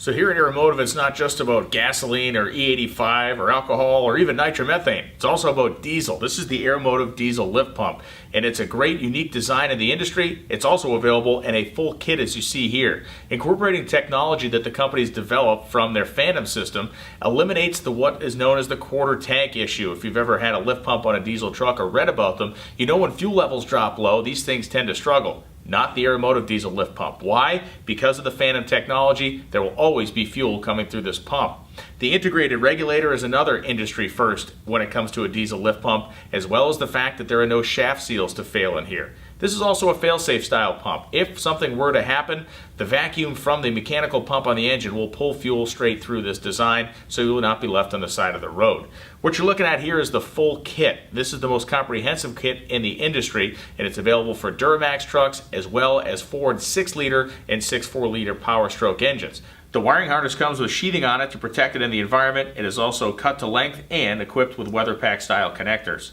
So here at Aeromotive, it's not just about gasoline or E85 or alcohol or even nitromethane. It's also about diesel. This is the Aeromotive diesel lift pump, and it's a great, unique design in the industry. It's also available in a full kit, as you see here. Incorporating technology that the company's developed from their Phantom system eliminates what is known as the quarter tank issue. If you've ever had a lift pump on a diesel truck or read about them, you know when fuel levels drop low, these things tend to struggle. Not the Aeromotive diesel lift pump. Why? Because of the Phantom technology, there will always be fuel coming through this pump. The integrated regulator is another industry first when it comes to a diesel lift pump, as well as the fact that there are no shaft seals to fail in here. This is also a fail-safe style pump. If something were to happen, the vacuum from the mechanical pump on the engine will pull fuel straight through this design, so you will not be left on the side of the road. What you're looking at here is the full kit. This is the most comprehensive kit in the industry, and it's available for Duramax trucks as well as Ford 6-liter and 6.4-liter Power Stroke engines. The wiring harness comes with sheathing on it to protect it in the environment. It is also cut to length and equipped with WeatherPack style connectors.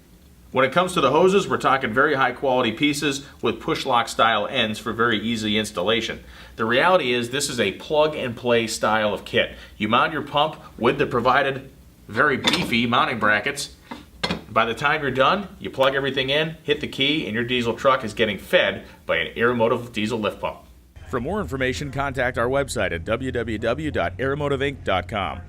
When it comes to the hoses, we're talking very high quality pieces with push lock style ends for very easy installation. The reality is this is a plug and play style of kit. You mount your pump with the provided very beefy mounting brackets. By the time you're done, you plug everything in, hit the key, and your diesel truck is getting fed by an Aeromotive diesel lift pump. For more information, contact our website at www.aeromotiveinc.com.